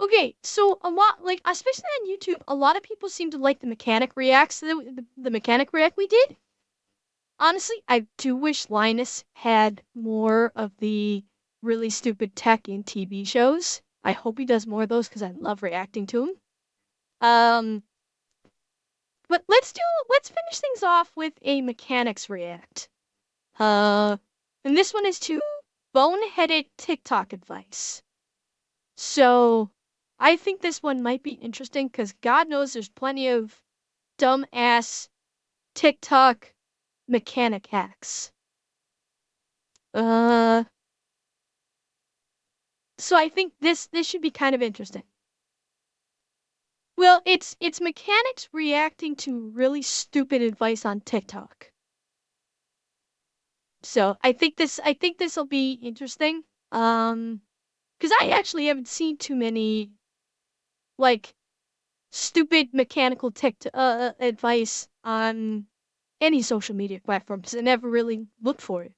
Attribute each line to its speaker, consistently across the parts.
Speaker 1: Okay, so a lot, like, especially on YouTube, a lot of people seem to like the mechanic reacts, the mechanic react we did. Honestly, I do wish Linus had more of the really stupid tech in TV shows. I hope he does more of those because I love reacting to him. But let's finish things off with a mechanics react. And this one is to boneheaded TikTok advice. So, I think this one might be interesting because God knows there's plenty of dumb-ass TikTok mechanic hacks. So I think this should be kind of interesting. Well, it's mechanics reacting to really stupid advice on TikTok. So I think this will be interesting. Because I actually haven't seen too many like stupid mechanical advice on any social media platforms. I never really looked for it.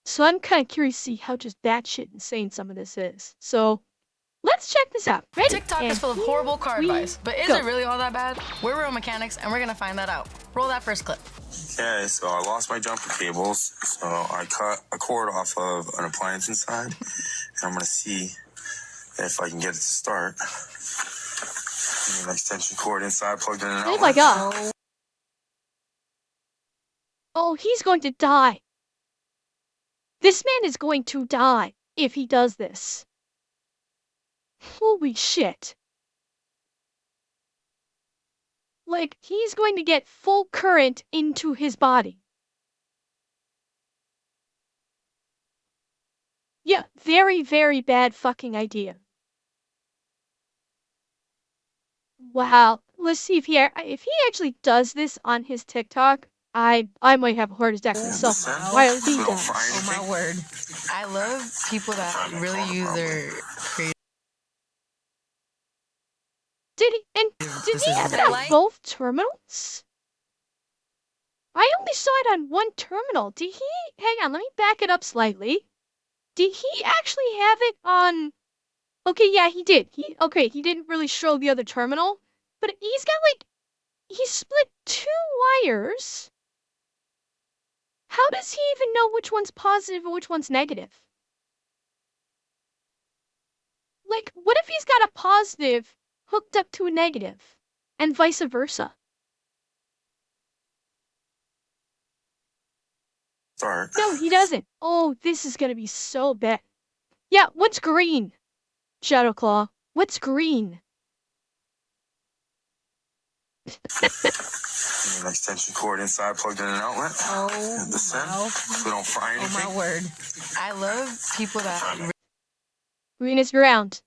Speaker 1: So I'm kind of curious to see how just batshit insane some of this is. So let's check this out. Ready?
Speaker 2: TikTok is full of horrible car advice, but is it really all that bad? We're real mechanics, and we're gonna find that out. Roll that first clip.
Speaker 3: Yeah, so I lost my jumper cables, so I cut a cord off of an appliance inside, and I'm gonna see if I can get it to start. An extension cord inside, plugged in an outlet.
Speaker 1: Oh my god. Oh, he's going to die. This man is going to die if he does this. Holy shit. Like, he's going to get full current into his body. Yeah, very, very bad fucking idea. Wow. Let's see if he actually does this on his TikTok. I might have a heart attack myself. While he does.
Speaker 2: Oh my word. I love people that really use their creative.
Speaker 1: Did he have it on both terminals? I only saw it on one terminal. Did he? Hang on, let me back it up slightly. Did he actually have it on? Okay, yeah, he did. He didn't really show the other terminal, but he's got like he split 2 wires. How does he even know which one's positive and which one's negative? Like, what if he's got a positive hooked up to a negative, and vice versa?
Speaker 3: Start.
Speaker 1: No, he doesn't. Oh, this is gonna be so bad. Yeah, what's green? Shadowclaw, what's green?
Speaker 3: An extension cord inside, plugged in an outlet.
Speaker 2: Oh,
Speaker 3: the send, so we don't fry anything.
Speaker 2: Oh my word. I love people that...
Speaker 1: Green is ground.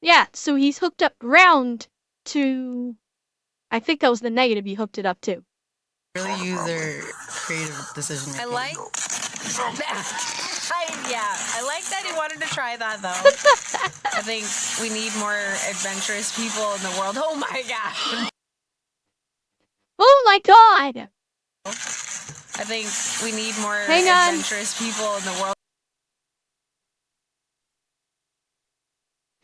Speaker 1: Yeah, so he's hooked up ground to... I think that was the negative he hooked it up to.
Speaker 2: Really use their creative decision making. I like that he wanted to try that though. I think we need more adventurous people in the world. Oh my god.
Speaker 1: Oh my god.
Speaker 2: I think we need more adventurous people in the world.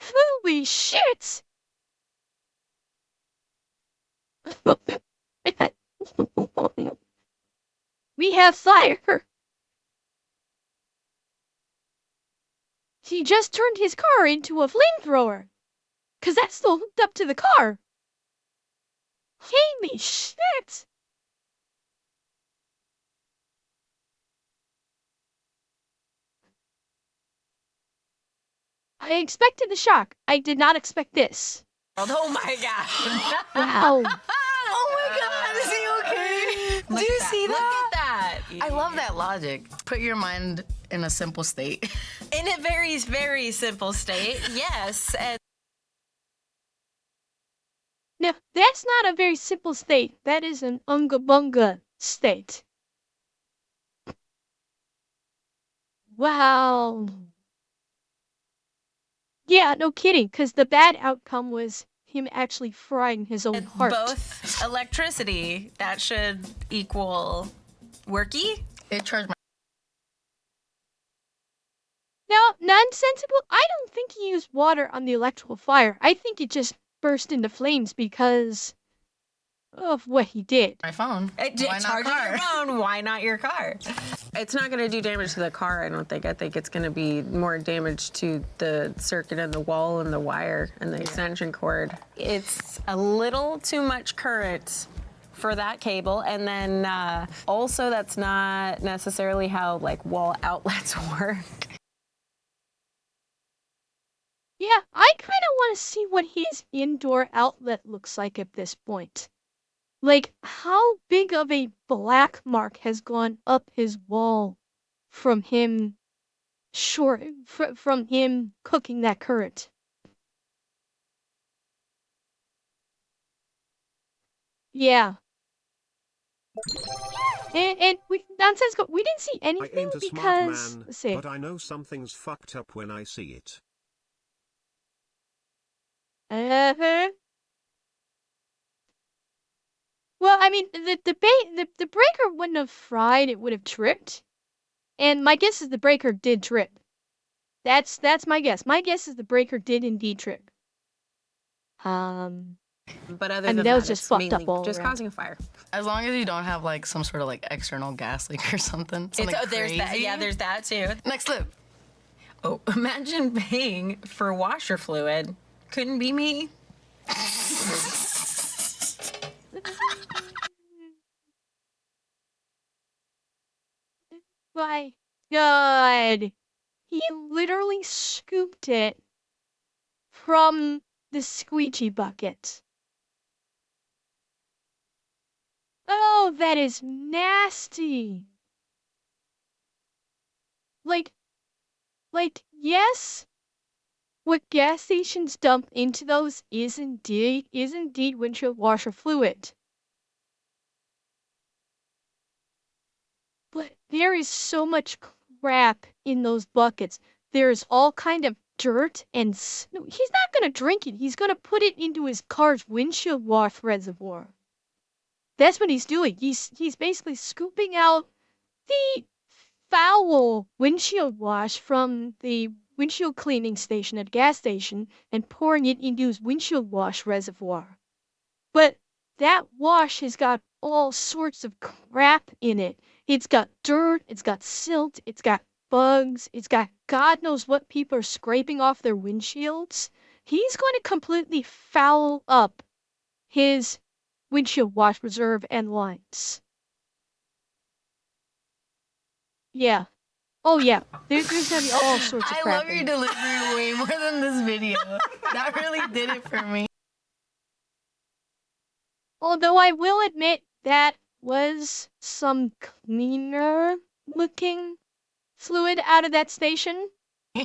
Speaker 1: Holy shit. We have fire. He just turned his car into a flamethrower. 'Cause that's still hooked up to the car. Holy shit. I expected the shock. I did not expect this.
Speaker 2: Oh my god.
Speaker 1: Wow.
Speaker 2: Oh my god, is he okay? Do you see that? Look at that. I love that logic. Put your mind in a simple state. In a very, very simple state, yes. And
Speaker 1: No, that's not a very simple state. That is an unga bunga state. Wow. Yeah, no kidding, because the bad outcome was him actually frying his own heart.
Speaker 2: Both electricity, that should equal worky. It charged my...
Speaker 1: nonsensical. I don't think he used water on the electrical fire. I think it just burst into flames because of what he did.
Speaker 2: My phone.
Speaker 4: Why not car? Your phone. Why not your car? It's not going to do damage to the car, I don't think. I think it's going to be more damage to the circuit and the wall and the wire and the extension cord. It's a little too much current for that cable, and then also that's not necessarily how like wall outlets work.
Speaker 1: Yeah, I kind of want to see what his indoor outlet looks like at this point. Like, how big of a black mark has gone up his wall from him from him cooking that current? Yeah. And we nonsensical. We didn't see anything
Speaker 5: I ain't a
Speaker 1: because
Speaker 5: smart man, but I know something's fucked up when I see it.
Speaker 1: Well, I mean, the breaker wouldn't have fried; it would have tripped. And my guess is the breaker did trip. That's my guess. My guess is the breaker did indeed trip.
Speaker 4: But other
Speaker 1: I mean,
Speaker 4: than
Speaker 1: that was just
Speaker 4: it's
Speaker 1: fucked up
Speaker 4: mainly
Speaker 1: all
Speaker 4: just
Speaker 1: around.
Speaker 4: causing a fire.
Speaker 2: As long as you don't have like some sort of like external gas leak or something.
Speaker 4: There's that. Yeah, there's that too.
Speaker 2: Next clip.
Speaker 4: Oh, imagine paying for washer fluid. Couldn't be me.
Speaker 1: My God, he literally scooped it from the squeegee bucket. Oh, that is nasty. Like, yes, what gas stations dump into those is indeed windshield washer fluid. But there is so much crap in those buckets. There's all kind of dirt and snow. He's not gonna drink it. He's gonna put it into his car's windshield wash reservoir. That's what he's doing. He's basically scooping out the foul windshield wash from the windshield cleaning station at a gas station and pouring it into his windshield wash reservoir. But that wash has got all sorts of crap in it. It's got dirt, it's got silt, it's got bugs, it's got God knows what people are scraping off their windshields. He's going to completely foul up his windshield wash reserve and lines. Yeah. Oh yeah. There's gonna be all sorts of crap.
Speaker 2: I love your delivery way more than this video. That really did it for me.
Speaker 1: Although I will admit that was some cleaner looking fluid out of that station,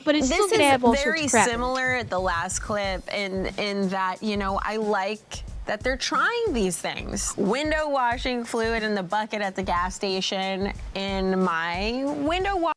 Speaker 1: but it's still gonna have all sorts of crap.
Speaker 4: This is very similar at the last clip in that, you know, I like that they're trying these things. Window washing fluid in the bucket at the gas station. In my window wash.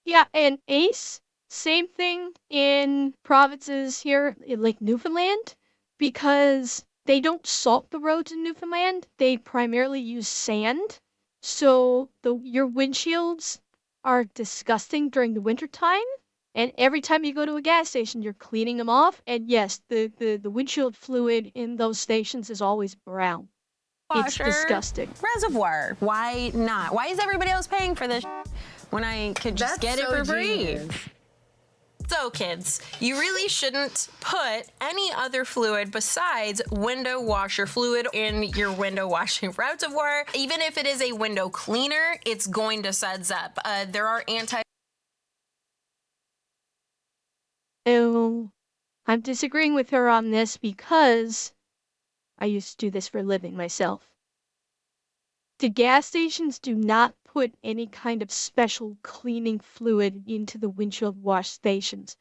Speaker 1: Yeah, and Ace, same thing in provinces here in like Newfoundland, because they don't salt the roads in Newfoundland. They primarily use sand. So your windshields are disgusting during the wintertime. And every time you go to a gas station, you're cleaning them off. And yes, the windshield fluid in those stations is always brown. It's disgusting.
Speaker 4: Reservoir. Why not? Why is everybody else paying for this when I could just get it for free? So kids, you really shouldn't put any other fluid besides window washer fluid in your window washing reservoir. Even if it is a window cleaner, it's going to suds up. There are
Speaker 1: Oh, I'm disagreeing with her on this because I used to do this for a living myself. The gas stations do not put any kind of special cleaning fluid into the windshield wash stations.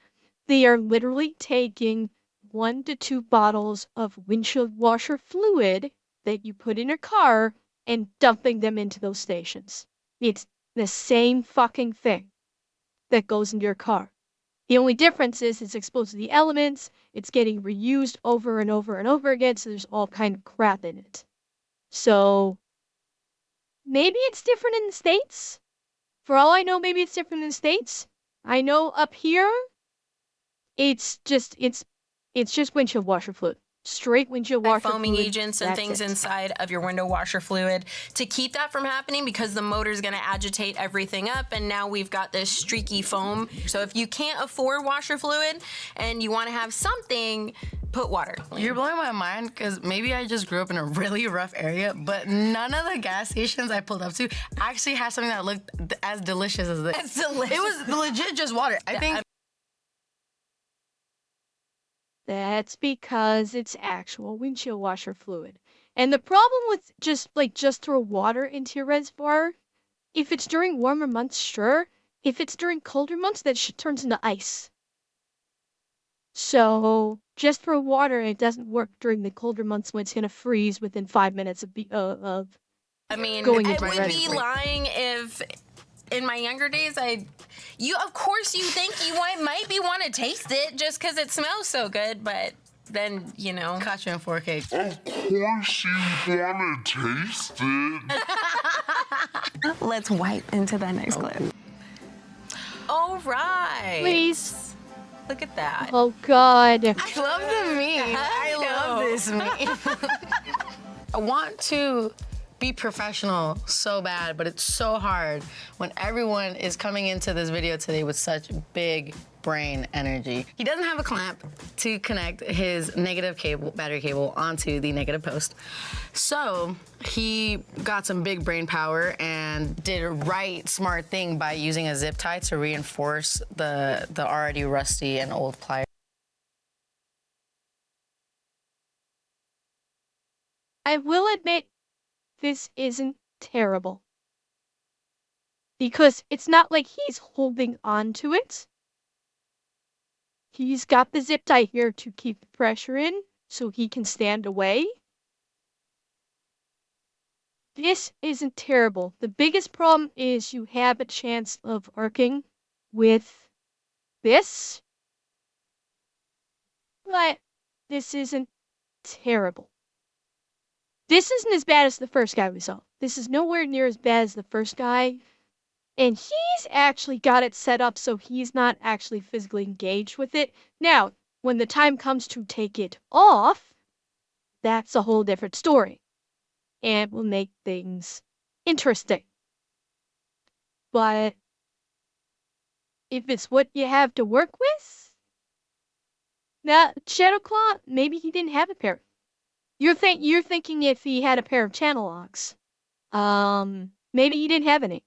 Speaker 1: They are literally taking 1 to 2 bottles of windshield washer fluid that you put in your car and dumping them into those stations. It's the same fucking thing that goes into your car. The only difference is it's exposed to the elements, it's getting reused over and over and over again, so there's all kind of crap in it. So maybe it's different in the States, For all I know, maybe it's different in the States. I know up here, it's just windshield washer fluid. Straight windshield washer
Speaker 2: foaming
Speaker 1: fluid.
Speaker 2: agents and things inside of your window washer fluid to keep that from happening, because the motor is going to agitate everything up, and now we've got this streaky foam. So if you can't afford washer fluid and you want to have something, put water.
Speaker 6: You're blowing my mind, because maybe I just grew up in a really rough area, but none of the gas stations I pulled up to actually had something that looked as delicious as this.
Speaker 2: It's delicious.
Speaker 6: It was legit just water. I think
Speaker 1: That's because it's actual windshield washer fluid. And the problem with just throw water into your reservoir, if it's during warmer months, sure. If it's during colder months, that shit turns into ice. So just throw water, it doesn't work during the colder months when it's gonna freeze within 5 minutes of
Speaker 2: I mean,
Speaker 1: going
Speaker 2: I
Speaker 1: into
Speaker 2: would
Speaker 1: the
Speaker 2: be
Speaker 1: reservoir.
Speaker 2: lying if in my younger days of course you think you might want to taste it just because it smells so good, but then, you know.
Speaker 6: caught you in 4K.
Speaker 7: Of course you wanna taste it.
Speaker 4: Let's wipe into that next clip.
Speaker 2: All right.
Speaker 1: Please.
Speaker 2: Look at that.
Speaker 1: Oh God.
Speaker 6: I love the meme. I love this meme. I want to be professional so bad, but it's so hard when everyone is coming into this video today with such big brain energy. He doesn't have a clamp to connect his negative cable, battery cable, onto the negative post. So he got some big brain power and did a right smart thing by using a zip tie to reinforce the already rusty and old pliers.
Speaker 1: I will admit, this isn't terrible. Because it's not like he's holding on to it. He's got the zip tie here to keep the pressure in so he can stand away. This isn't terrible. The biggest problem is you have a chance of arcing with this. But this isn't terrible. This isn't as bad as the first guy we saw. This is nowhere near as bad as the first guy. And he's actually got it set up so he's not actually physically engaged with it. Now, when the time comes to take it off, that's a whole different story. And will make things interesting. But if it's what you have to work with, now Shadowclaw, maybe he didn't have a pair. You're thinking if he had a pair of channel locks. Maybe he didn't have any.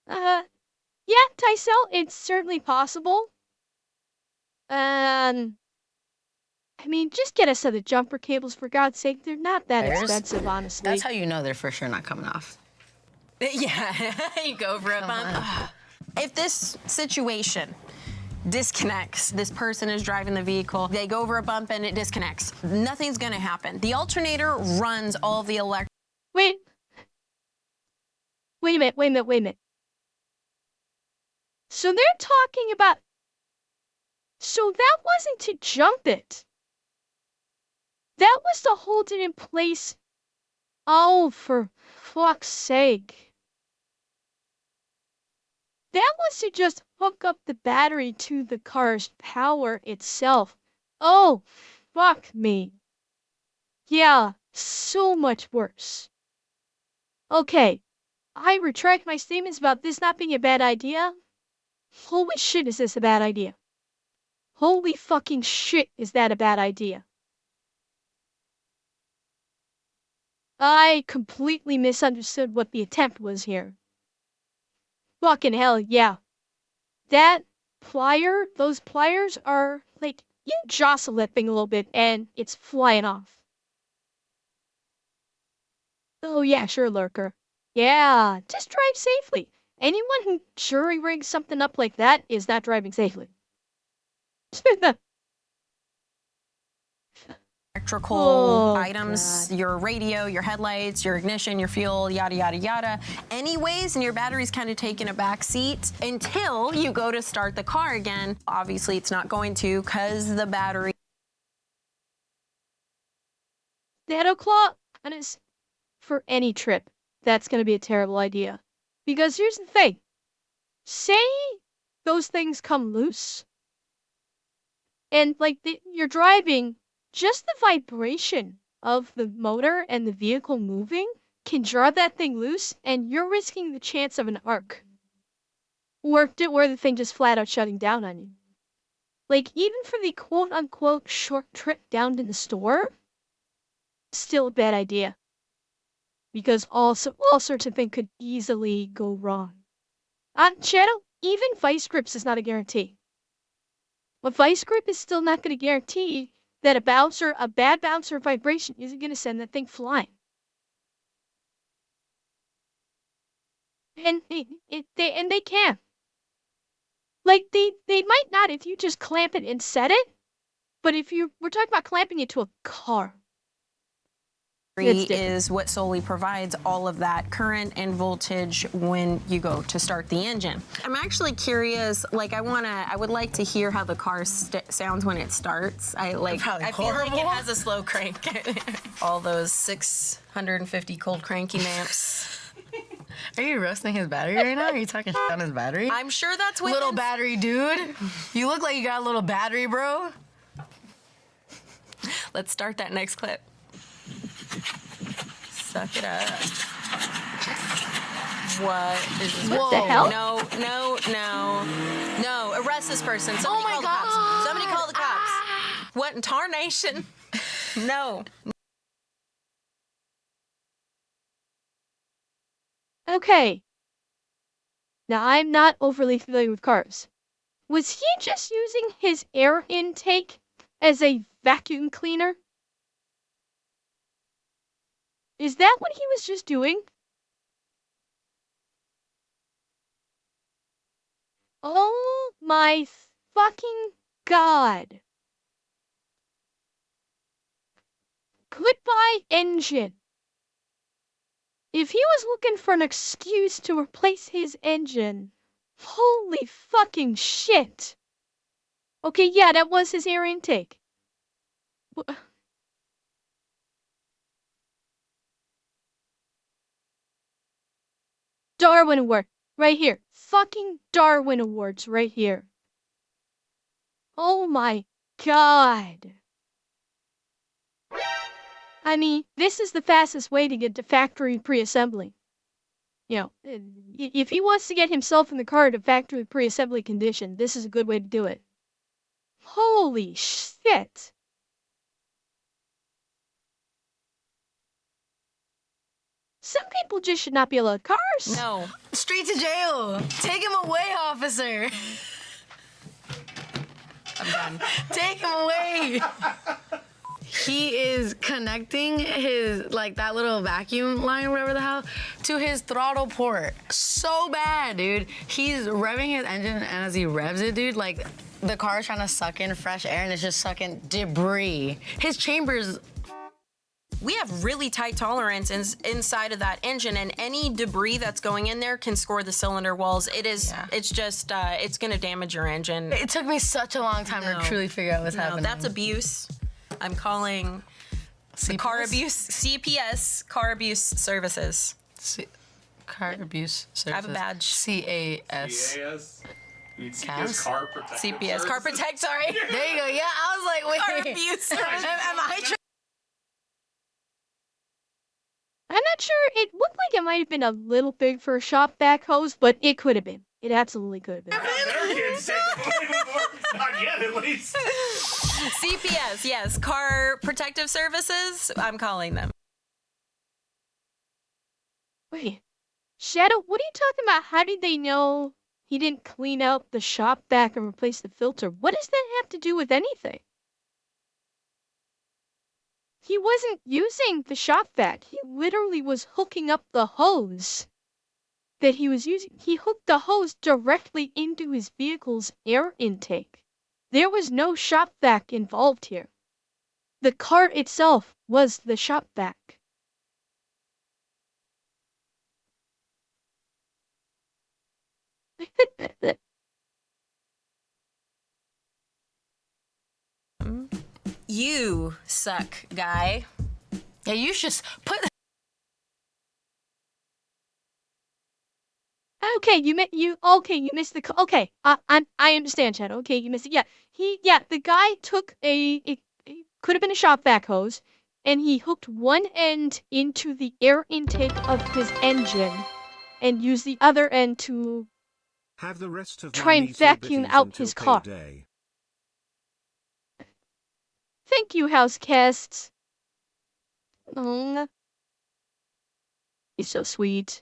Speaker 1: Yeah, Tysel, it's certainly possible. I mean, just get us other jumper cables, for God's sake. They're not that expensive, honestly.
Speaker 6: That's how you know they're for sure not coming off.
Speaker 2: Yeah, you go for a bump.
Speaker 4: If this situation disconnects, this person is driving the vehicle, they go over a bump and it disconnects, nothing's gonna happen. The alternator runs all of the electric.
Speaker 1: Wait a minute. So they're talking about... So that wasn't to jump it. That was to hold it in place. Oh, for fuck's sake. That was to just hook up the battery to the car's power itself. Oh, fuck me. Yeah, so much worse. Okay, I retract my statements about this not being a bad idea. Holy shit, is this a bad idea? Holy fucking shit, is that a bad idea? I completely misunderstood what the attempt was here. Fucking hell, yeah. That plier, those pliers are like, you jostle that thing a little bit and it's flying off. Oh yeah, sure, Lurker. Yeah, just drive safely. Anyone who jury rigs something up like that is not driving safely.
Speaker 4: electrical items, your radio, your headlights, your ignition, your fuel, yada, yada, yada. Anyways, and your battery's kind of taking a back seat until you go to start the car again. Obviously, it's not going to because the battery.
Speaker 1: Shadowclaw, honest, for any trip, that's going to be a terrible idea. Because here's the thing. Say those things come loose. And like you're driving, just the vibration of the motor and the vehicle moving can draw that thing loose, and you're risking the chance of an arc. Or where the thing just flat out shutting down on you. Like, even for the quote-unquote short trip down to the store, still a bad idea. Because all sorts of things could easily go wrong. On Shadow, even vice grips is not a guarantee. A vice grip is still not going to guarantee that a bad bouncer vibration isn't going to send that thing flying. And they can. Like, they might not if you just clamp it and set it, but we're talking about clamping it to a car.
Speaker 4: Is what solely provides all of that current and voltage when you go to start the engine. I'm actually curious, like I would like to hear how the car sounds when it starts. I feel like it has a slow crank. All those 650 cold cranking amps.
Speaker 6: Are you roasting his battery right now? Are you talking shit on his battery?
Speaker 4: I'm sure that's what
Speaker 6: little battery dude. You look like you got a little battery, bro.
Speaker 4: Let's start that next clip. Suck it up. What is this?
Speaker 1: What the hell?
Speaker 4: No. Arrest this person. Somebody call the cops. Somebody call the cops. What in tarnation? No.
Speaker 1: Okay. Now, I'm not overly familiar with cars. Was he just using his air intake as a vacuum cleaner? Is that what he was just doing? Oh my fucking god. Goodbye, engine. If he was looking for an excuse to replace his engine, holy fucking shit. Okay, yeah, that was his air intake. Darwin Award, right here. Fucking Darwin Awards, right here. Oh my god. I mean, this is the fastest way to get to factory pre-assembly. You know, if he wants to get himself in the car to factory pre-assembly condition, this is a good way to do it. Holy shit. Some people just should not be allowed cars.
Speaker 4: No.
Speaker 6: Straight to jail. Take him away, officer.
Speaker 4: I'm done.
Speaker 6: Take him away. He is connecting his, like, that little vacuum line, whatever the hell, to his throttle port. So bad, dude. He's revving his engine, and as he revs it, dude, like, the car is trying to suck in fresh air, and it's just sucking debris. His chambers...
Speaker 4: We have really tight tolerance inside of that engine, and any debris that's going in there can score the cylinder walls. It's just, it's gonna damage your engine.
Speaker 6: It took me such a long time to truly figure out what's happening.
Speaker 4: That's abuse. I'm calling car abuse, CPS, car abuse services.
Speaker 6: Car abuse services.
Speaker 4: I have a badge.
Speaker 6: CAS.
Speaker 8: CAS? You need
Speaker 6: CAS?
Speaker 8: CPS, Car Protective
Speaker 4: CPS,
Speaker 8: Services?
Speaker 4: Car Protect, sorry.
Speaker 6: There you go. Yeah, I was like, wait.
Speaker 4: Car abuse.
Speaker 6: Am I
Speaker 1: I'm not sure. It looked like it might have been a little big for a shop vac hose, but it could have been. It absolutely could have been.
Speaker 8: Their kids take the blame before, not yet at least.
Speaker 4: CPS, yes, Car Protective Services, I'm calling them.
Speaker 1: Wait, Shadow, what are you talking about? How did they know he didn't clean out the shop vac and replace the filter? What does that have to do with anything? He wasn't using the shop vac. He literally was hooking up the hose that he was using. He hooked the hose directly into his vehicle's air intake. There was no shop vac involved here. The cart itself was the shop vac.
Speaker 4: You suck, guy.
Speaker 6: Yeah, you should put
Speaker 1: Okay, you missed the okay. I understand, Shadow. Okay, you missed it. Yeah, the guy took it could have been a shop vac hose, and he hooked one end into the air intake of his engine, and used the other end to
Speaker 5: Have the rest of
Speaker 1: try
Speaker 5: my
Speaker 1: and
Speaker 5: measly
Speaker 1: vacuum
Speaker 5: bitties
Speaker 1: out
Speaker 5: until
Speaker 1: his car.
Speaker 5: payday.
Speaker 1: Thank you, Housecasts. Oh, he's so sweet.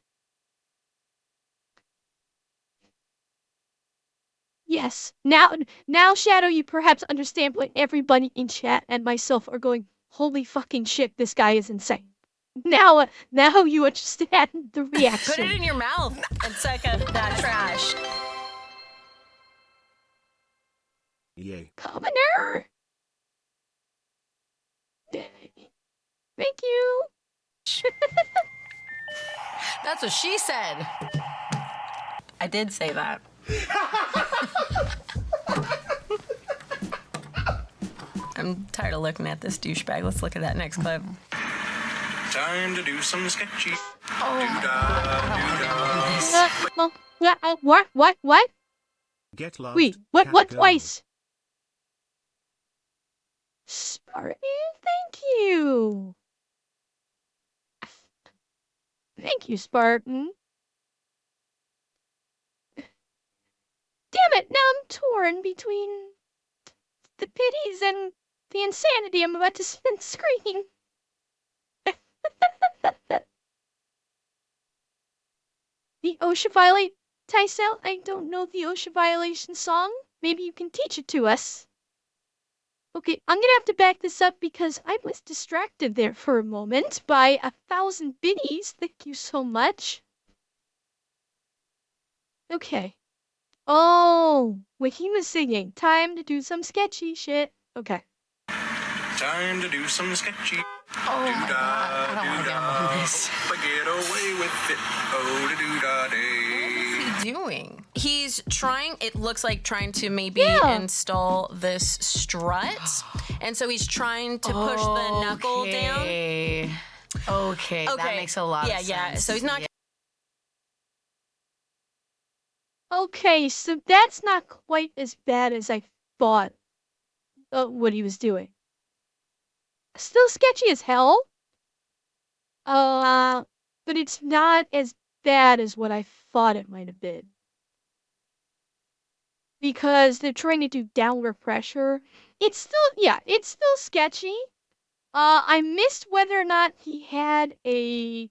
Speaker 1: Yes. Now, Shadow, you perhaps understand what everybody in chat and myself are going. Holy fucking shit! This guy is insane. Now you understand the reaction.
Speaker 2: Put it in your mouth and suck up that trash.
Speaker 5: Yay.
Speaker 1: Commoner. Thank you.
Speaker 6: That's what she said.
Speaker 2: I did say that. I'm tired of looking at this douchebag. Let's look at that next clip.
Speaker 8: Time to do some sketchy.
Speaker 1: What?
Speaker 5: Get lost.
Speaker 1: Wait, what
Speaker 5: cat girl.
Speaker 1: twice? Spartan, thank you. Thank you, Spartan. Damn it, now I'm torn between the pities and the insanity I'm about to spin screen. The OSHA violate, Tysel, I don't know the OSHA violation song. Maybe you can teach it to us. Okay, I'm gonna have to back this up because I was distracted there for a moment by 1,000 biddies. Thank you so much. Okay. Oh, what he was singing. Time to do some sketchy shit. Okay.
Speaker 8: Time to do some sketchy.
Speaker 6: Oh my God, I don't want to get on this.
Speaker 8: Get away with it. Oh, da doo da day.
Speaker 2: What's he doing? He's trying, it looks like trying to maybe install this strut. And so he's trying to push the knuckle down.
Speaker 6: Okay, that makes a lot of sense.
Speaker 2: Yeah. So he's not.
Speaker 1: Okay, so that's not quite as bad as I thought what he was doing. Still sketchy as hell. But it's not as bad as what I thought it might have been. Because they're trying to do downward pressure. It's still sketchy. I missed whether or not he had a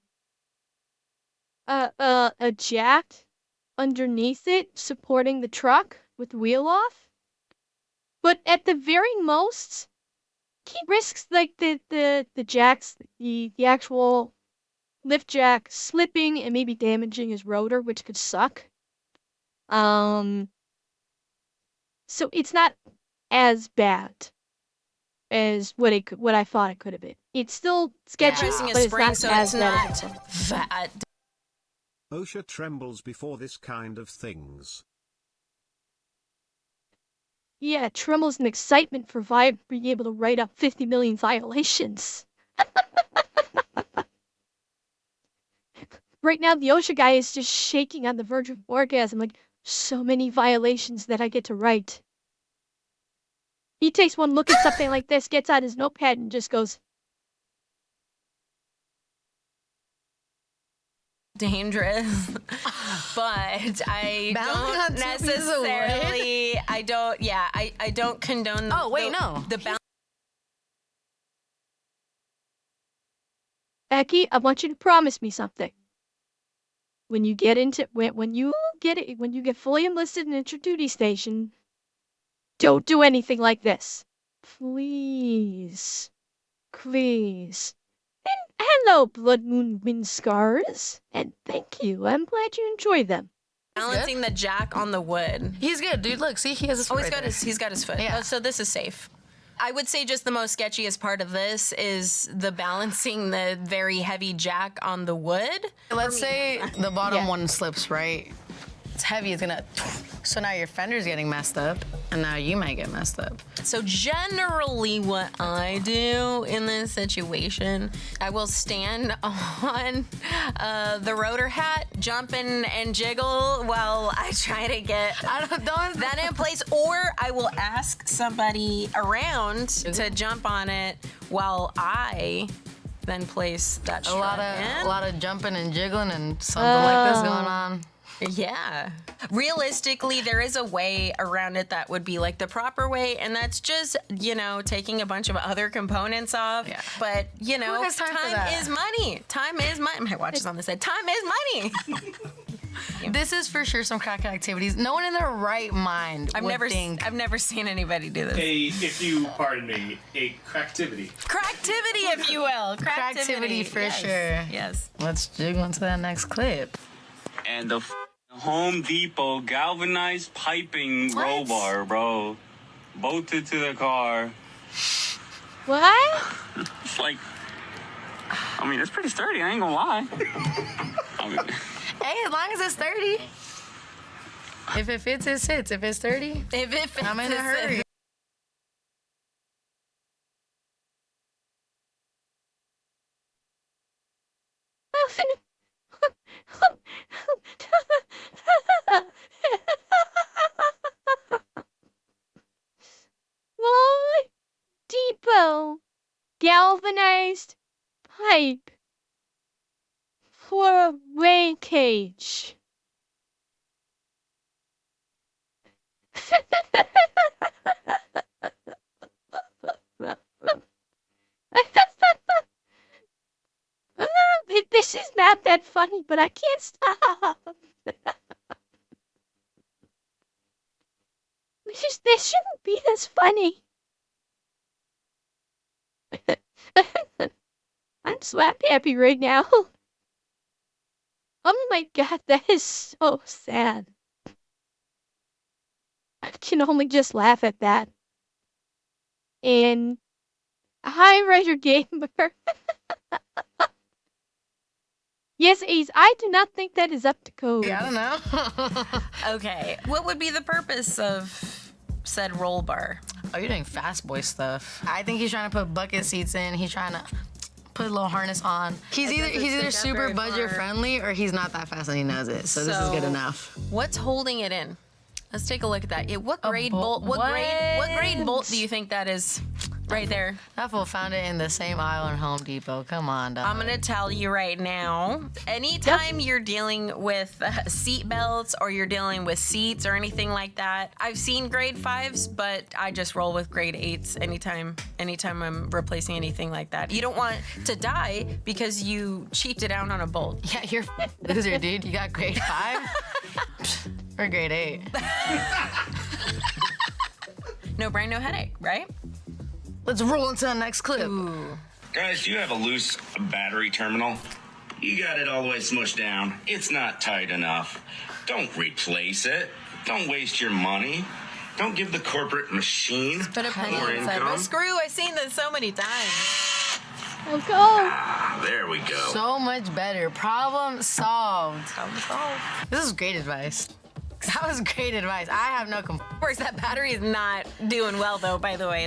Speaker 1: jack underneath it supporting the truck with the wheel off. But at the very most, he risks like the jacks, the actual lift jack slipping and maybe damaging his rotor, which could suck. So it's not as bad as what I thought it could have been. It's still sketchy, but it's not as bad as
Speaker 2: that.
Speaker 5: OSHA trembles before this kind of things.
Speaker 1: Yeah, trembles in excitement for being able to write up 50 million violations. Right now, the OSHA guy is just shaking on the verge of orgasm, like, so many violations that I get to write. He takes one look at something like this, gets out his notepad, and just goes,
Speaker 2: dangerous, but I don't necessarily. I don't. Yeah, I don't condone.
Speaker 6: Oh wait, no.
Speaker 2: The balance.
Speaker 1: Becky, I want you to promise me something. When you get fully enlisted and into duty station, don't do anything like this. Please. Please. And hello, Blood Moon Wind Scars. And thank you. I'm glad you enjoy them.
Speaker 2: Balancing the jack on the wood.
Speaker 6: He's good, dude. Look, see, he has his foot.
Speaker 2: He's got his foot.
Speaker 6: Yeah.
Speaker 2: Oh, so this is safe. I would say just the most sketchiest part of this is the balancing the very heavy jack on the wood.
Speaker 6: Let's say the bottom one slips, right? It's heavy, it's gonna, so now your fender's getting messed up, and now you might get messed up.
Speaker 4: So generally what I do in this situation, I will stand on the rotor hat, jump and jiggle while I try to get that in place, or I will ask somebody around to jump on it while I then place that strut in.
Speaker 6: A lot of jumping and jiggling and something like this going on.
Speaker 4: Yeah. Realistically, there is a way around it that would be like the proper way, and that's just, taking a bunch of other components off.
Speaker 6: Yeah.
Speaker 4: But,
Speaker 6: time
Speaker 4: is money. Time is money. My watch is on this side. Time is money.
Speaker 6: This is for sure some crack activities. No one in their right mind would think.
Speaker 4: I've never seen anybody do this.
Speaker 8: If you pardon me, a cracktivity.
Speaker 4: Cracktivity, if you will.
Speaker 6: Cracktivity for sure.
Speaker 4: Yes.
Speaker 6: Let's jiggle into that next clip.
Speaker 9: And the Home Depot galvanized piping roll bar, bro. Bolted to the car.
Speaker 1: What?
Speaker 9: It's like, it's pretty sturdy, I ain't gonna lie.
Speaker 6: Hey, as long as it's 30. If it fits, it sits. If it's 30,
Speaker 4: if it fits,
Speaker 6: I'm in a hurry.
Speaker 1: Home Depot galvanized pipe for a rain cage. This is not that funny, but I can't stop. This shouldn't be this funny. I'm slap happy right now. Oh my god, that is so sad. I can only just laugh at that. And hi, Writer Gamer. Yes, Ace, I do not think that is up to code.
Speaker 6: Yeah, I don't know.
Speaker 4: Okay, what would be the purpose of said roll bar?
Speaker 6: Oh, you're doing fast boy stuff. I think he's trying to put bucket seats in. He's trying to put a little harness on. He's either super budget friendly or he's not that fast and he knows it. So this is good enough.
Speaker 4: What's holding it in? Let's take a look at that. What grade bolt? What grade bolt do you think that is? Right there.
Speaker 6: That fool found it in the same aisle in Home Depot. Come on, dog.
Speaker 4: I'm gonna tell you right now. Anytime you're dealing with seat belts or you're dealing with seats or anything like that, I've seen grade 5s, but I just roll with grade 8s anytime I'm replacing anything like that. You don't want to die because you cheaped it out on a bolt.
Speaker 6: Yeah, you're a loser, dude. You got grade 5 or grade 8.
Speaker 4: No brain, no headache, right?
Speaker 6: Let's roll into the next clip.
Speaker 4: Ooh.
Speaker 10: Guys, do you have a loose battery terminal? You got it all the way smushed down. It's not tight enough. Don't replace it. Don't waste your money. Don't give the corporate machine
Speaker 4: Put a penny
Speaker 10: more
Speaker 4: inside.
Speaker 10: income.
Speaker 4: But screw, I've seen this so many times.
Speaker 1: Oh, go.
Speaker 10: Ah, there we go.
Speaker 6: So much better. Problem solved.
Speaker 4: Problem solved.
Speaker 6: This is great advice. That was great advice. I have no complaints.
Speaker 4: Of course, that battery is not doing well, though, by the way.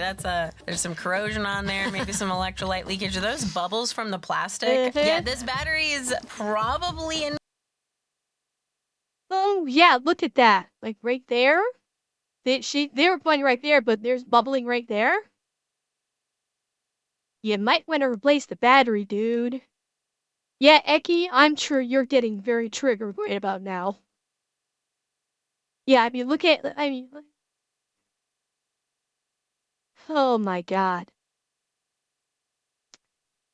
Speaker 4: There's some corrosion on there, maybe some electrolyte leakage. Are those bubbles from the plastic? Yeah, this battery is probably in.
Speaker 1: Oh, yeah, look at that. Like, right there. They were pointing right there, but there's bubbling right there. You might want to replace the battery, dude. Yeah, Eki, I'm sure you're getting very triggered right about now. Yeah, oh my god.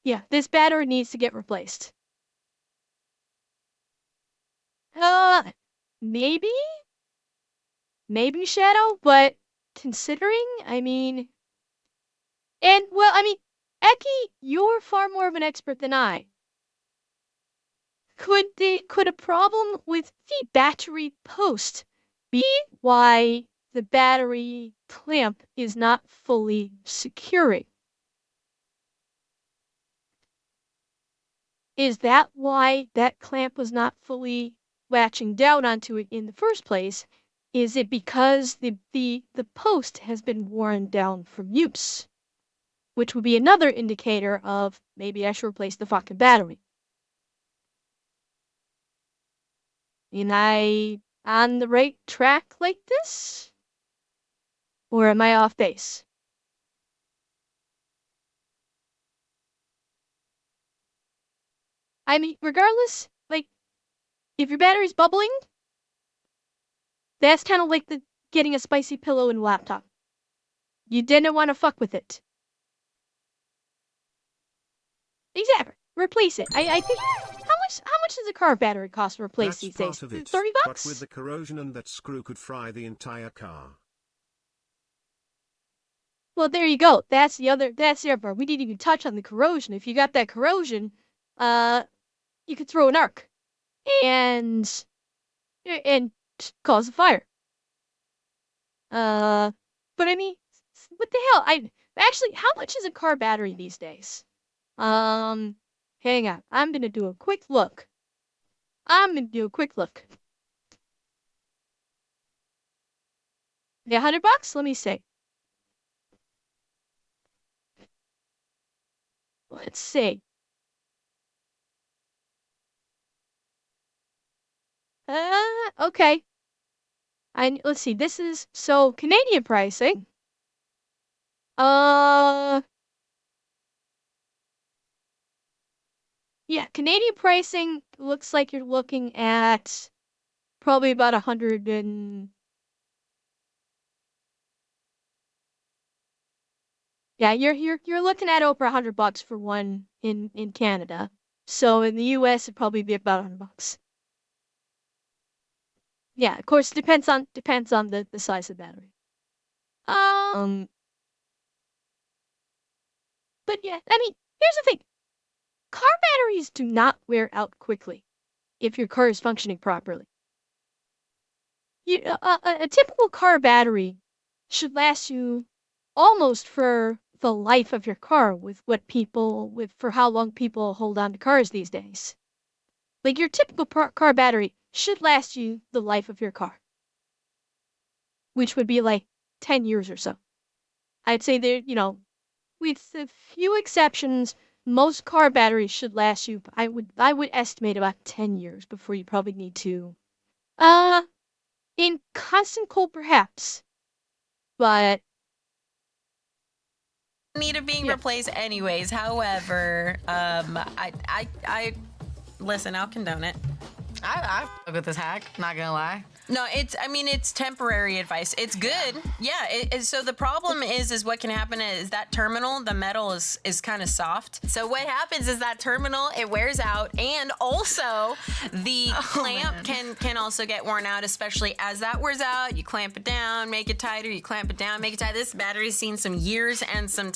Speaker 1: Yeah, this battery needs to get replaced. Maybe? Maybe, Shadow, but considering, Eki, you're far more of an expert than I. Could a problem with the battery post be why the battery clamp is not fully securing? Is that why that clamp was not fully latching down onto it in the first place? Is it because the post has been worn down from use? Which would be another indicator of maybe I should replace the fucking battery. Am I on the right track like this? Or am I off base? I mean, regardless, like, if your battery's bubbling, that's kind of like the getting a spicy pillow in a laptop. You didn't want to fuck with it. Exactly. Replace it. I think how much does a car battery cost to replace these days?
Speaker 5: Part of it,
Speaker 1: $30?
Speaker 5: but with the corrosion and that screw could fry the entire car.
Speaker 1: Well, there you go. That's the other part. We didn't even touch on the corrosion. If you got that corrosion, you could throw an arc and cause a fire. But I mean, what the hell? Actually, how much is a car battery these days? Hang on. I'm gonna do a quick look. Yeah, $100? Let me see. Let's see. Okay. Let's see. This is so Canadian pricing. Yeah, Canadian pricing looks like you're looking at probably about 100 and yeah, you're looking at over $100 for one in Canada. So in the US it'd probably be about $100. Yeah, of course depends on the size of the battery. But yeah, I mean, here's the thing. Car batteries do not wear out quickly if your car is functioning properly. A typical car battery should last you almost for the life of your car for how long people hold on to cars these days. Like your typical car battery should last you the life of your car, which would be like 10 years or so. I'd say there, with a few exceptions, most car batteries should last you, I would estimate about 10 years before you probably need to, in constant cold perhaps, but
Speaker 4: need it being replaced anyways. However, I listen, I'll condone it.
Speaker 6: I fuck with this hack, not gonna lie.
Speaker 4: No, it's temporary advice. It's good. Yeah. So the problem is what can happen is that terminal, the metal is kind of soft. So what happens is that terminal, it wears out, and also the clamp can also get worn out, especially as that wears out. You clamp it down, make it tighter. You clamp it down, make it tighter. This battery's seen some years and some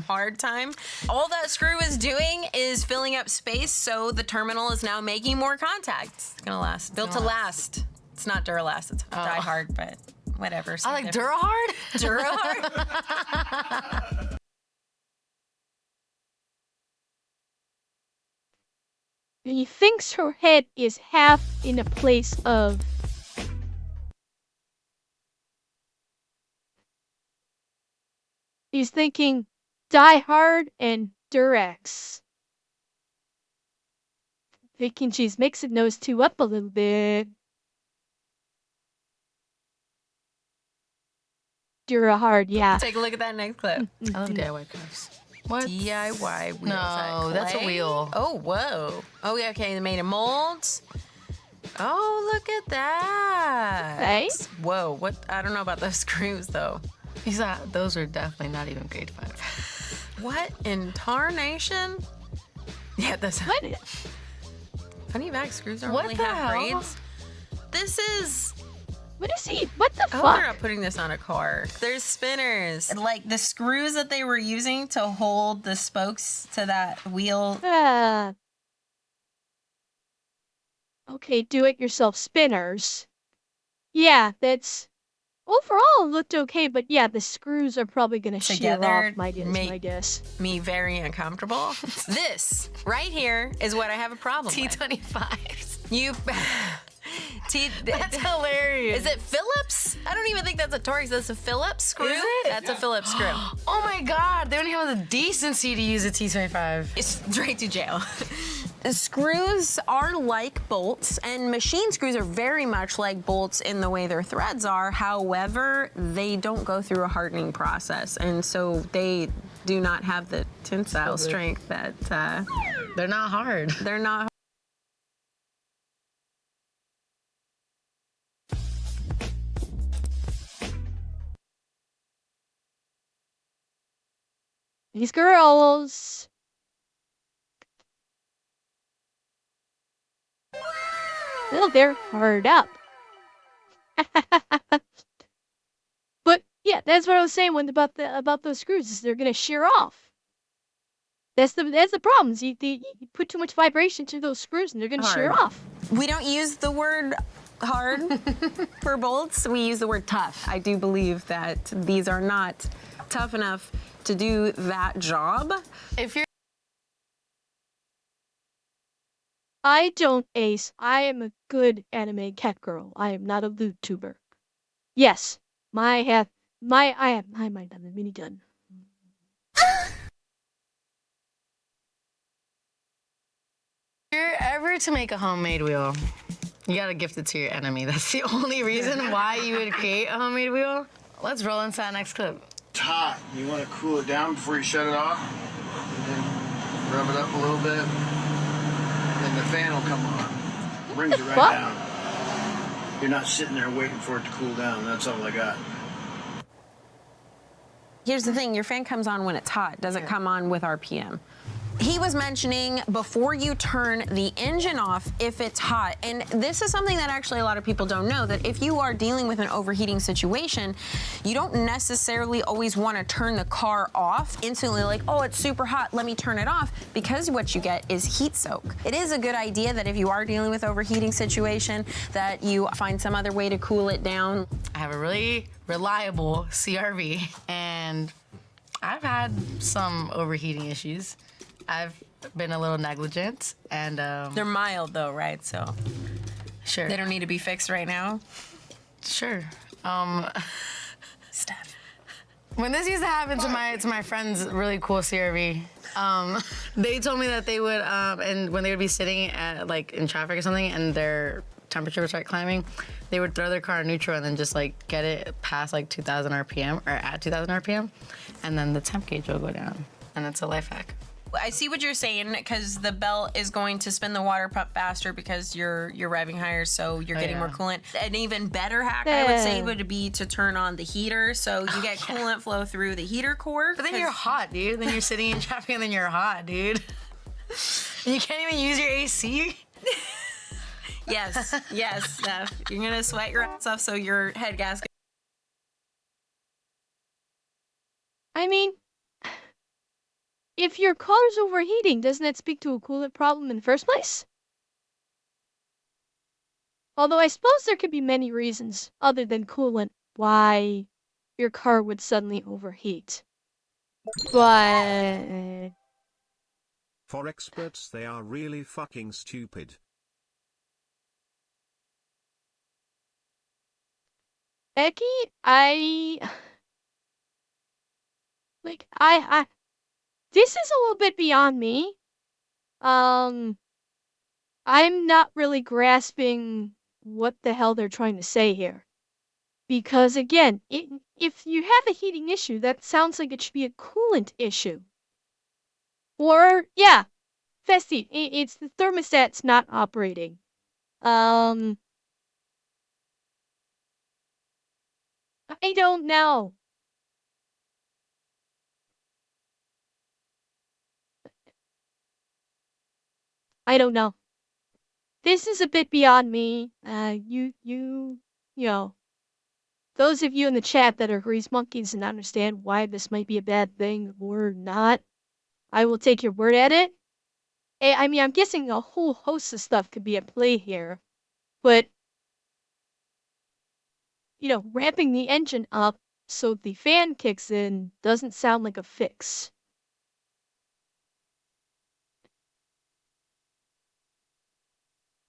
Speaker 4: hard time. All that screw is doing is filling up space, so the terminal is now making more contact. It's gonna last. Built to last. It's not Duralast, it's Die Hard, but whatever.
Speaker 6: I like Durahard?
Speaker 4: Durahard?
Speaker 1: he thinks her head is half in a place of he's thinking Die Hard and Durex. Thinking she's mixing those two up a little bit. Durahard, yeah.
Speaker 4: Take a look at that next clip.
Speaker 6: I love DIY cars. What?
Speaker 4: DIY wheels.
Speaker 6: No, that's a wheel.
Speaker 4: Oh, whoa. Oh, yeah, okay, they made in molds. Oh, look at that.
Speaker 1: Hey?
Speaker 4: Whoa, what? I don't know about those screws, though.
Speaker 6: Those are definitely not even grade 5.
Speaker 4: What in tarnation? Yeah, that's...
Speaker 1: What?
Speaker 4: Funny back screws aren't
Speaker 6: What
Speaker 4: really
Speaker 6: the
Speaker 4: half
Speaker 6: hell?
Speaker 4: grades. This is...
Speaker 1: What is he? What the
Speaker 4: I hope
Speaker 1: fuck?
Speaker 4: they're not putting this on a car. There's spinners. Like the screws that they were using to hold the spokes to that wheel.
Speaker 1: Okay, do-it-yourself spinners. Yeah, that's... Overall, it looked okay, but yeah, the screws are probably gonna shear off, my guess.
Speaker 4: Me very uncomfortable. This right here is what I have a problem with.
Speaker 6: T25s. That's hilarious.
Speaker 2: Is it Phillips? I don't even think that's a Torx. That's a Phillips screw.
Speaker 6: Is it?
Speaker 2: That's a Phillips screw.
Speaker 6: Oh my God, they don't even have the decency to use a T25.
Speaker 2: It's straight to jail.
Speaker 4: Screws are like bolts, and machine screws are very much like bolts in the way their threads are. However, they don't go through a hardening process, and so they do not have the tensile strength that
Speaker 6: they're not hard.
Speaker 4: They're not.
Speaker 1: These girls. Well, they're hard up. But yeah, that's what I was saying about those screws. Is they're gonna shear off. That's the problem. You put too much vibration to those screws, and they're gonna shear off.
Speaker 4: We don't use the word hard for bolts. We use the word tough. I do believe that these are not tough enough to do that job.
Speaker 6: If you're
Speaker 1: I don't ace. I am a good anime cat girl. I am not a lewd tuber. Yes, I might have a mini gun.
Speaker 6: If you're ever to make a homemade wheel, you gotta gift it to your enemy. That's the only reason why you would create a homemade wheel. Let's roll into that next clip.
Speaker 11: It's hot. You want to cool it down before you shut it off. And then rub it up a little bit. Then the fan will come on. Brings it right down. You're not sitting there waiting for it to cool down. That's all I got.
Speaker 4: Here's the thing, your fan comes on when it's hot. Doesn't come on with RPM. He was mentioning before you turn the engine off if it's hot. And this is something that actually a lot of people don't know, that if you are dealing with an overheating situation, you don't necessarily always want to turn the car off instantly, like, oh, it's super hot, let me turn it off, because what you get is heat soak. It is a good idea that if you are dealing with overheating situation, that you find some other way to cool it down.
Speaker 6: I have a really reliable CRV, and I've had some overheating issues. I've been a little negligent, and
Speaker 2: they're mild though, right? So
Speaker 6: sure,
Speaker 2: they don't need to be fixed right now.
Speaker 6: Sure.
Speaker 2: Steph.
Speaker 6: When this used to happen to my friend's really cool CRV, they told me that they would, and when they would be sitting at like in traffic or something, and their temperature would start climbing, they would throw their car in neutral and then just like get it past like 2,000 RPM or at 2,000 RPM, and then the temp gauge will go down, and it's a life hack.
Speaker 2: I see what you're saying, because the belt is going to spin the water pump faster because you're revving higher, so you're getting more coolant. An even better hack, I would say, would be to turn on the heater, so you get coolant flow through the heater core.
Speaker 6: But then you're hot, dude. Then you're sitting in traffic and then you're hot, dude. You can't even use your AC.
Speaker 2: Yes, Steph. You're gonna sweat your ass off, so your head gasket.
Speaker 1: I mean, if your car's overheating, doesn't that speak to a coolant problem in the first place? Although I suppose there could be many reasons, other than coolant, why your car would suddenly overheat. But
Speaker 5: for experts, they are really fucking stupid.
Speaker 1: Becky, this is a little bit beyond me. I'm not really grasping what the hell they're trying to say here. Because again, if you have a heating issue, that sounds like it should be a coolant issue. Or, yeah, Festi, it's the thermostat's not operating. I don't know. I don't know. This is a bit beyond me. You know, those of you in the chat that are grease monkeys and understand why this might be a bad thing or not, I will take your word at it. I mean, I'm guessing a whole host of stuff could be at play here, but, you know, ramping the engine up so the fan kicks in doesn't sound like a fix.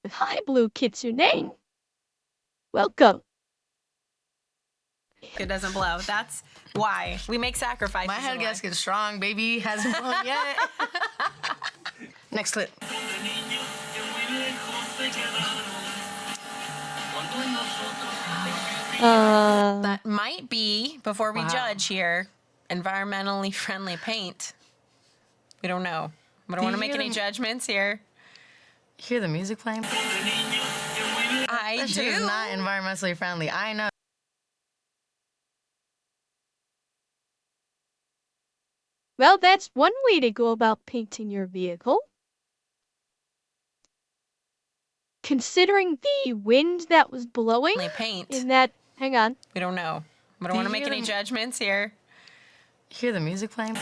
Speaker 1: Hi, Blue Kitsune. Welcome.
Speaker 4: It doesn't blow. That's why we make sacrifices.
Speaker 6: My head gasket's strong, baby. Hasn't blown yet. Next clip.
Speaker 4: That might be, before we judge here, environmentally friendly paint. We don't know. We don't want to make any judgments here.
Speaker 6: Hear the music playing?
Speaker 4: I
Speaker 6: That shit is not environmentally friendly. I know.
Speaker 1: Well, that's one way to go about painting your vehicle. Considering the wind that was blowing
Speaker 4: paint.
Speaker 1: in that, hang on.
Speaker 4: We don't know. We don't want to make any judgments here.
Speaker 6: Hear the music playing?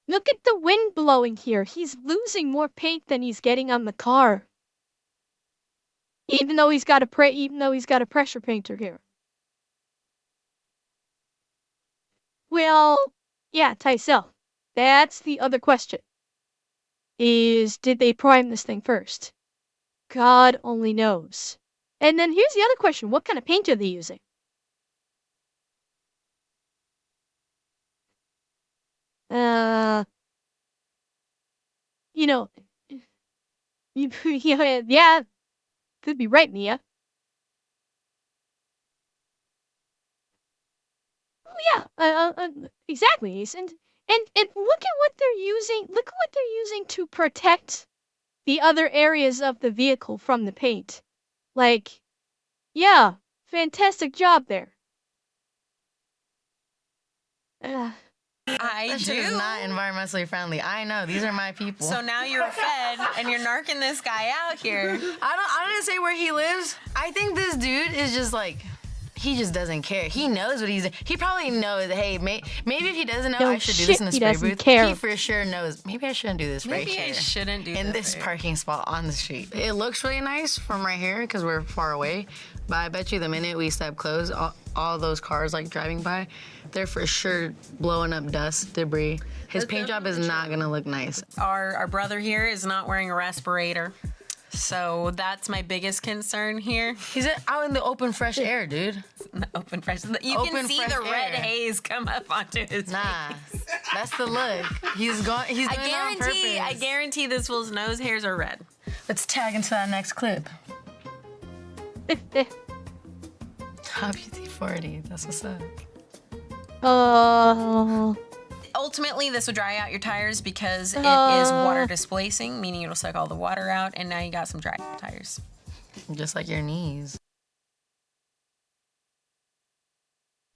Speaker 1: Look at the wind blowing here. He's losing more paint than he's getting on the car. Even though he's got a pressure painter here. Well, yeah, Tysel. That's the other question. Did they prime this thing first? God only knows. And then here's the other question. What kind of paint are they using? You know, yeah, could be right, Mia. Oh yeah, exactly. And look at what they're using. Look at what they're using to protect the other areas of the vehicle from the paint. Like, yeah, fantastic job there.
Speaker 6: That shit is not environmentally friendly. I know. These are my people.
Speaker 4: So now you're fed and you're narking this guy out here.
Speaker 6: I didn't say where he lives. I think this dude is just like, he just doesn't care. He knows what he probably knows, hey, maybe if he doesn't know, I should do this in the spray booth.
Speaker 1: Care.
Speaker 6: He for sure knows, maybe I shouldn't do this right here.
Speaker 4: Maybe I shouldn't do
Speaker 6: in this parking spot on the street. It looks really nice from right here because we're far away. But I bet you the minute we step close, all those cars like driving by, they're for sure blowing up dust, debris. His paint job is not gonna look nice.
Speaker 4: Our brother here is not wearing a respirator. So that's my biggest concern here.
Speaker 6: He's out in the open, fresh air, dude.
Speaker 4: Open fresh. You can see the red haze come up onto his face.
Speaker 6: That's the look. He's doing it on purpose.
Speaker 4: I guarantee this fool's nose hairs are red.
Speaker 6: Let's tag into that next clip. WD-40, that's what's up.
Speaker 4: Ultimately, this would dry out your tires because it is water displacing, meaning it'll suck all the water out, and now you got some dry tires.
Speaker 6: Just like your knees.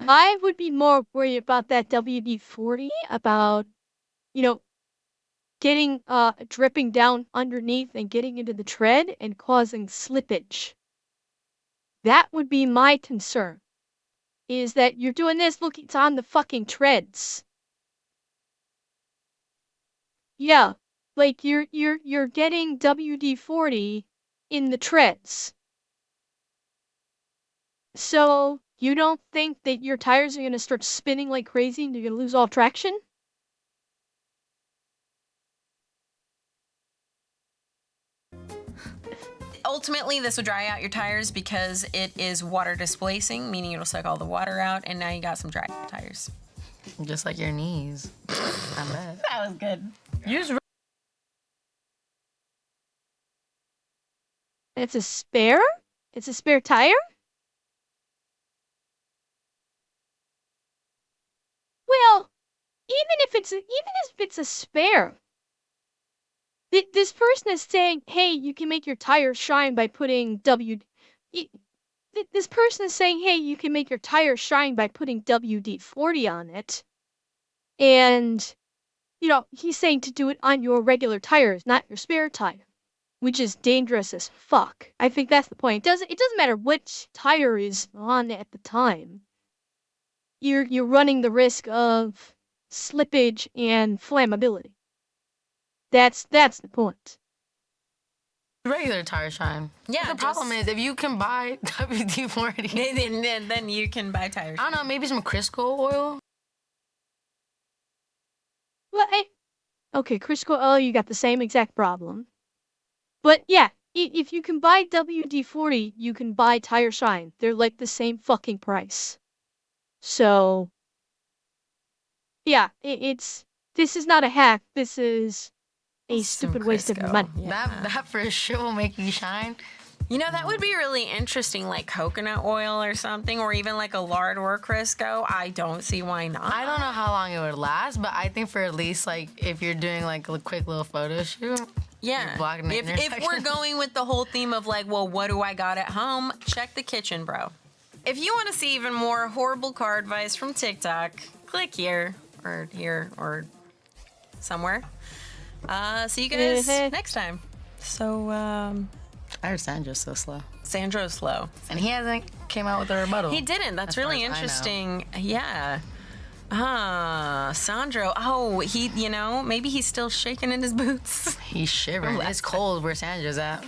Speaker 1: I would be more worried about that WD-40, about, getting, dripping down underneath and getting into the tread and causing slippage. That would be my concern, is that you're doing this, look, it's on the fucking treads. Yeah, like you're getting WD-40 in the treads. So you don't think that your tires are gonna start spinning like crazy and you're gonna lose all traction?
Speaker 4: Ultimately, this would dry out your tires because it is water displacing, meaning it'll suck all the water out, and now you got some dry tires.
Speaker 6: Just like your knees. I bet.
Speaker 4: That was good.
Speaker 1: It's a spare? It's a spare tire? Well, even if it's a spare, this person is saying, hey, you can make your tires shine by putting this person is saying, hey, you can make your tires shine by putting WD-40 on it. And, he's saying to do it on your regular tires, not your spare tire, which is dangerous as fuck. I think that's the point. It doesn't matter which tire is on at the time. You're running the risk of slippage and flammability. That's the point.
Speaker 6: Regular tire shine.
Speaker 4: Yeah.
Speaker 6: The problem is if you can buy WD-40,
Speaker 4: then you can buy tires.
Speaker 6: I don't know, maybe some Crisco oil.
Speaker 1: Well, okay, Crisco oil, you got the same exact problem. But yeah, if you can buy WD-40, you can buy Tire Shine. They're like the same fucking price. So, yeah, this is not a hack. This is a stupid waste of your money.
Speaker 6: That for sure will make you shine.
Speaker 4: You know, that would be really interesting, like coconut oil or something, or even like a lard or Crisco. I don't see why not.
Speaker 6: I don't know how long it would last, but I think for at least like if you're doing like a quick little photo shoot.
Speaker 4: Yeah. If we're going with the whole theme of like, well, what do I got at home? Check the kitchen, bro. If you want to see even more horrible car advice from TikTok, click here or somewhere. See you guys next time. So,
Speaker 6: I heard Sandro's so slow.
Speaker 4: Sandro's slow.
Speaker 6: And he hasn't came out with a rebuttal.
Speaker 4: He didn't. That's really interesting. Yeah. Sandro. Oh, he, maybe he's still shaking in his boots.
Speaker 6: He's shivering. It's cold where Sandro's at.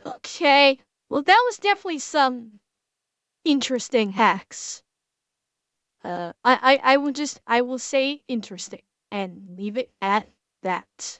Speaker 1: Okay. Well, that was definitely some interesting hacks. I will say interesting and leave it at that.